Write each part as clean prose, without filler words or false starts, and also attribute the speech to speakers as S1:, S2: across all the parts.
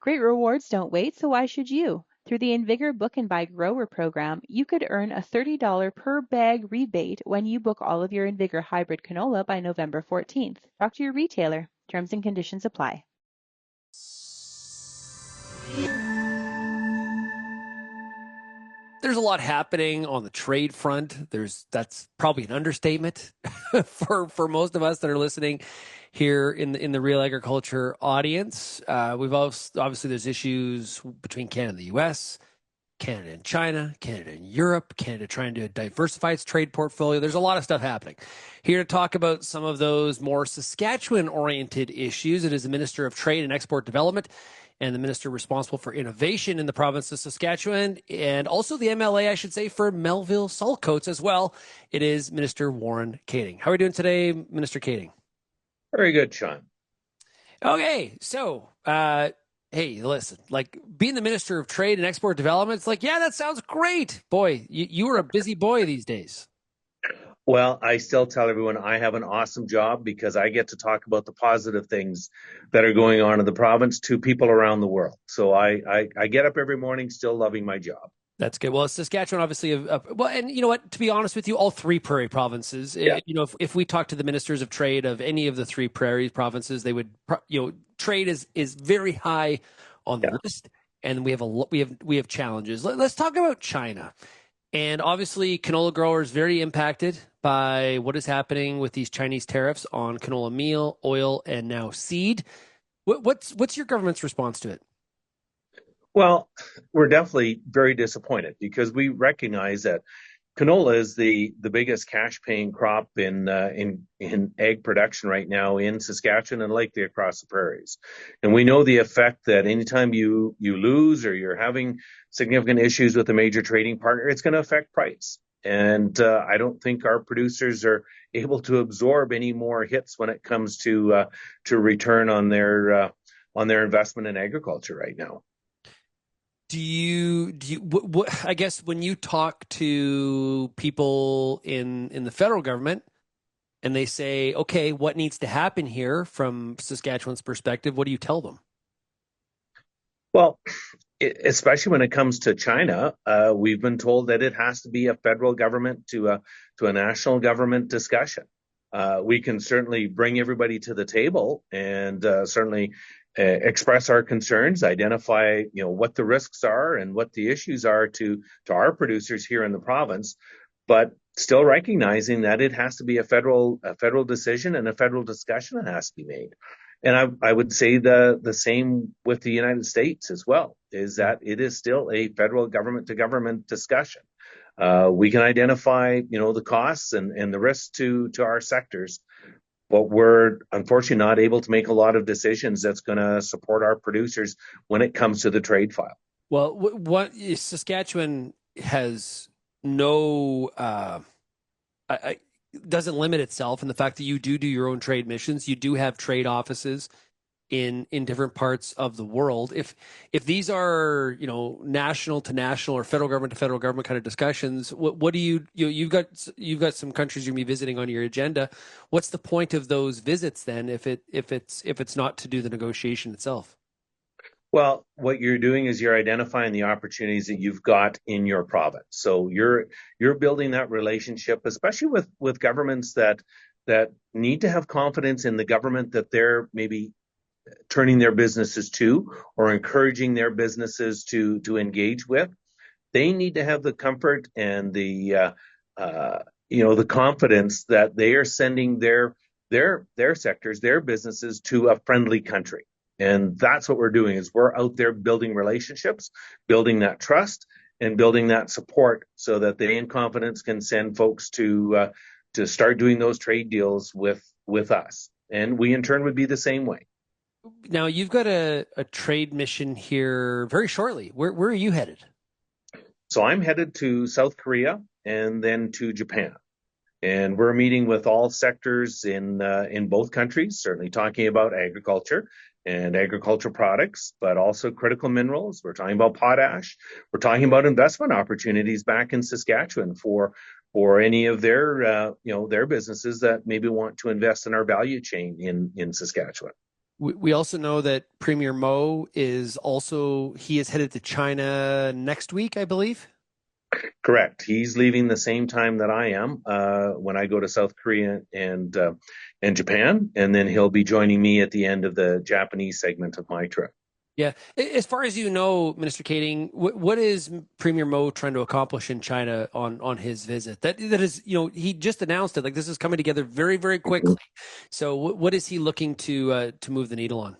S1: Great rewards don't wait, so why should you? Through the Invigor Book and Buy Grower program, you could earn a $30 per bag rebate when you book all of your Invigor hybrid canola by November 14th. Talk to your retailer. Terms and conditions apply.
S2: There's a lot happening on the trade front. That's probably an understatement for most of us that are listening here in the Real Agriculture audience. We've also, obviously there's issues between Canada and the U.S., Canada and China, Canada and Europe, Canada trying to diversify its trade portfolio. There's a lot of stuff happening. Here to talk about some of those more Saskatchewan-oriented issues, it is the Minister of Trade and Export Development and the Minister responsible for innovation in the province of Saskatchewan, and also the MLA, I should say, for Melville Saltcoats as well. It is Minister Warren Kaeding. How are we doing today, Minister Kaeding?
S3: Very good, Shaun.
S2: Okay, so hey, listen, like being the Minister of Trade and Export Development, it's like, yeah, that sounds great. Boy, you are a busy boy these days.
S3: Well, I still tell everyone I have an awesome job because I get to talk about the positive things that are going on in the province to people around the world. So I get up every morning still loving my job.
S2: That's good. Well, Saskatchewan, obviously, well, and you know what? To be honest with you, all three prairie provinces.
S3: Yeah.
S2: You know, if we talk to the ministers of trade of any of the three prairie provinces, they would, you know, trade is very high on the list, and we have challenges. Let's talk about China, and obviously, canola growers very impacted by what is happening with these Chinese tariffs on canola meal, oil, and now seed. What's your government's response to it?
S3: Well, we're definitely very disappointed because we recognize that canola is the biggest cash paying crop in egg production right now in Saskatchewan and likely across the prairies. And we know the effect that anytime you lose or you're having significant issues with a major trading partner, it's going to affect price. And I don't think our producers are able to absorb any more hits when it comes to return on their investment in agriculture right now.
S2: I guess when you talk to people in the federal government and they say, okay, what needs to happen here from Saskatchewan's perspective, what do you tell them?
S3: Well, especially when it comes to China, we've been told that it has to be a federal government to a national government discussion. We can certainly bring everybody to the table and certainly express our concerns, identify what the risks are and what the issues are to our producers here in the province, but still recognizing that it has to be a federal decision and a federal discussion that has to be made. And I would say the same with the United States as well, is that it is still a federal government to government discussion. We can identify, the costs and the risks to our sectors, but we're unfortunately not able to make a lot of decisions that's going to support our producers when it comes to the trade file.
S2: Well, what Saskatchewan has no, doesn't limit itself in the fact that you do your own trade missions. You do have trade offices in different parts of the world. If these are national to national or federal government to federal government kind of discussions, what do you've got some countries you're gonna be visiting on your agenda. What's the point of those visits then if it's not to do the negotiation itself?
S3: Well, what you're doing is you're identifying the opportunities that you've got in your province. So you're building that relationship, especially with governments that need to have confidence in the government that they're maybe turning their businesses to or encouraging their businesses to engage with. They need to have the comfort and the confidence that they are sending their sectors, their businesses to a friendly country. And that's what we're doing is we're out there building relationships, building that trust and building that support so that they in confidence can send folks to start doing those trade deals with us. And we in turn would be the same way.
S2: Now you've got a trade mission here very shortly. Where are you headed?
S3: So I'm headed to South Korea and then to Japan. And we're meeting with all sectors in both countries, certainly talking about agriculture and agricultural products, but also critical minerals. We're talking about potash. We're talking about investment opportunities back in Saskatchewan for any of their businesses that maybe want to invest in our value chain in Saskatchewan.
S2: We also know that Premier Mo he is headed to China next week, I believe.
S3: Correct. He's leaving the same time that I am when I go to South Korea and Japan, and then he'll be joining me at the end of the Japanese segment of my trip.
S2: Yeah. As far as you know, Minister Kaeding, what is Premier Mo trying to accomplish in China on his visit? That is, he just announced it. Like, this is coming together very, very quickly. So what is he looking to move the needle on?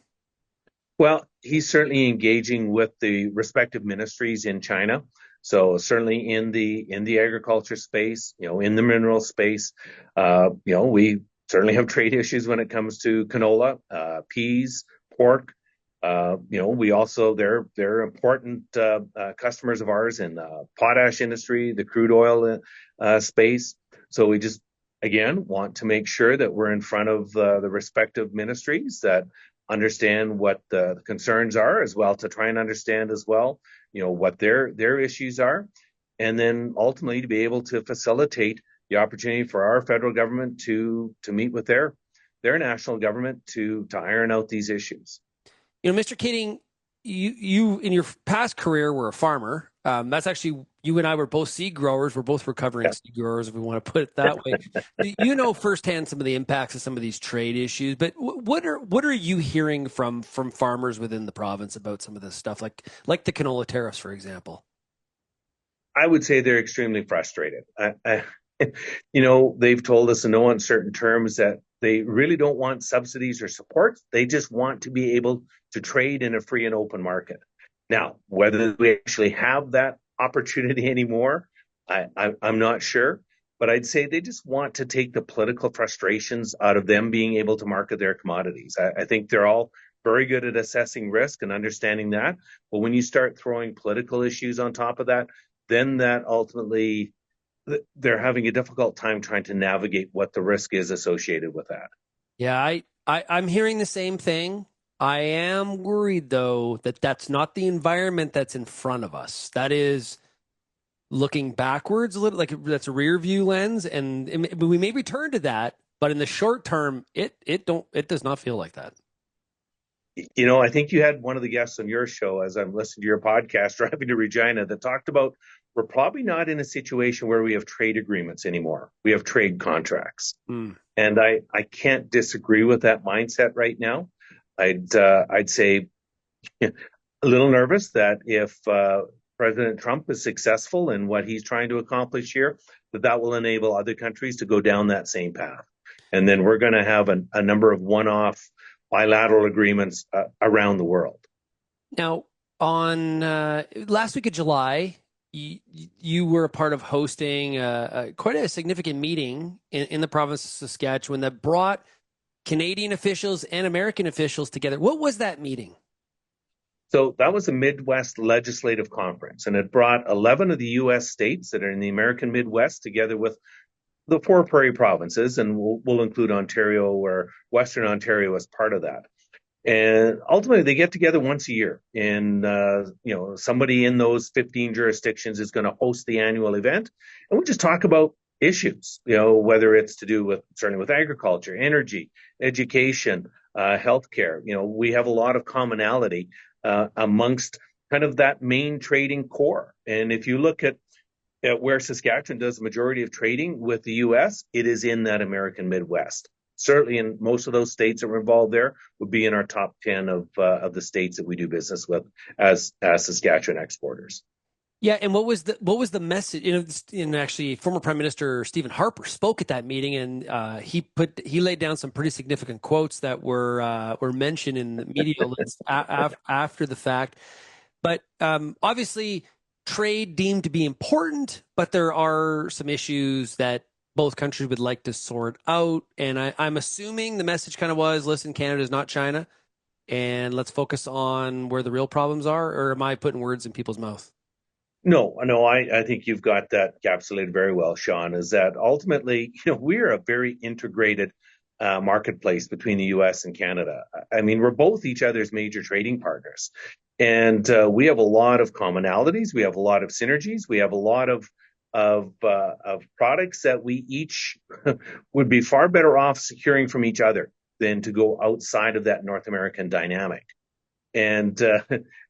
S3: Well, he's certainly engaging with the respective ministries in China. So certainly in the agriculture space, in the mineral space, we certainly have trade issues when it comes to canola, peas, pork. We also they're important customers of ours in the potash industry, the crude oil space. So we just again want to make sure that we're in front of the respective ministries that understand what the concerns are, as well to try and understand as well, what their issues are, and then ultimately to be able to facilitate the opportunity for our federal government to meet with their national government to iron out these issues.
S2: Mr. Kaeding, you in your past career were a farmer. That's actually, you and I were both seed growers. We're both recovering seed growers, if we want to put it that way. You know firsthand some of the impacts of some of these trade issues. But what are you hearing from farmers within the province about some of this stuff, like the canola tariffs, for example?
S3: I would say they're extremely frustrated. They've told us in no uncertain terms that they really don't want subsidies or support. They just want to be able to trade in a free and open market. Now, whether we actually have that opportunity anymore, I'm not sure. But I'd say they just want to take the political frustrations out of them being able to market their commodities. I think they're all very good at assessing risk and understanding that. But when you start throwing political issues on top of that, then that ultimately they're having a difficult time trying to navigate what the risk is associated with that.
S2: Yeah, I'm hearing the same thing. I am worried, though, that that's not the environment that's in front of us. That is looking backwards a little, like that's a rear view lens, and we may return to that, but in the short term, it does not feel like that.
S3: I think you had one of the guests on your show, as I'm listening to your podcast, driving to Regina, that talked about we're probably not in a situation where we have trade agreements anymore. We have trade contracts. And I can't disagree with that mindset right now. I'd say a little nervous that if President Trump is successful in what he's trying to accomplish here, that will enable other countries to go down that same path. And then we're going to have a number of one-off bilateral agreements around the world.
S2: Now, on last week of July, you were a part of hosting quite a significant meeting in the province of Saskatchewan that brought Canadian officials and American officials together. What was that meeting?
S3: So that was a Midwest Legislative Conference, and it brought 11 of the U.S. states that are in the American Midwest together with the 4 prairie provinces, and we'll include Ontario, or Western Ontario, as part of that. And ultimately, they get together once a year, and somebody in those 15 jurisdictions is going to host the annual event, and we just talk about issues, whether it's to do with certainly with agriculture, energy, education, healthcare. We have a lot of commonality amongst kind of that main trading core. And if you look at where Saskatchewan does the majority of trading with the U.S., it is in that American Midwest. Certainly, in most of those states that were involved there would be in our top 10 of the states that we do business with as Saskatchewan exporters.
S2: Yeah, and what was the message? Actually, former Prime Minister Stephen Harper spoke at that meeting, and he laid down some pretty significant quotes that were mentioned in the media list after the fact. But obviously, trade deemed to be important, but there are some issues that both countries would like to sort out. And I'm assuming the message kind of was, listen, Canada is not China, and let's focus on where the real problems are. Or am I putting words in people's mouth?
S3: No, I think you've got that encapsulated very well, Shaun, is that ultimately, we're a very integrated marketplace between the U.S. and Canada. I mean, we're both each other's major trading partners. And we have a lot of commonalities. We have a lot of synergies. We have a lot of products that we each would be far better off securing from each other than to go outside of that North American dynamic. And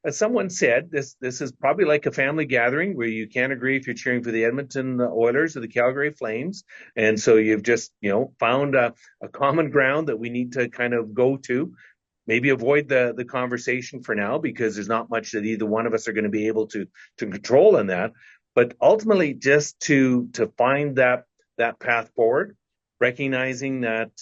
S3: as someone said, this is probably like a family gathering where you can't agree if you're cheering for the Edmonton Oilers or the Calgary Flames. And so you've just, found a common ground that we need to kind of go to. Maybe avoid the conversation for now because there's not much that either one of us are going to be able to control in that. But ultimately, just to find that path forward, recognizing that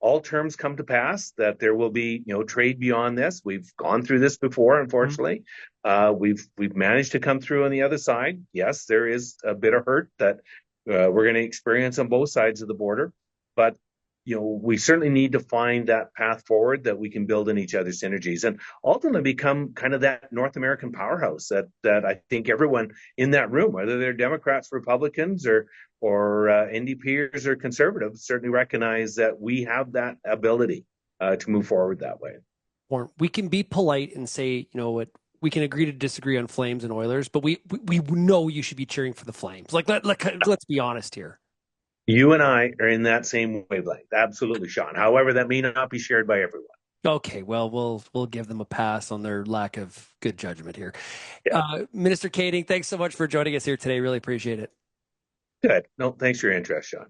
S3: all terms come to pass, that there will be trade beyond this. We've gone through this before, unfortunately. We've managed to come through on the other side. Yes, there is a bit of hurt that we're going to experience on both sides of the border, but we certainly need to find that path forward that we can build in each other's synergies and ultimately become kind of that North American powerhouse that I think everyone in that room, whether they're Democrats, Republicans, or NDPers or Conservatives, certainly recognize that we have that ability to move forward that way.
S2: Or we can be polite and say, what, we can agree to disagree on Flames and Oilers, but we know you should be cheering for the Flames. Let's be honest here.
S3: You and I are in that same wavelength. Absolutely, Shaun. However, that may not be shared by everyone.
S2: Okay, well, we'll give them a pass on their lack of good judgment here.
S3: Yeah.
S2: Minister Kaeding, thanks so much for joining us here today. Really appreciate it.
S3: Good. No, thanks for your interest, Shaun.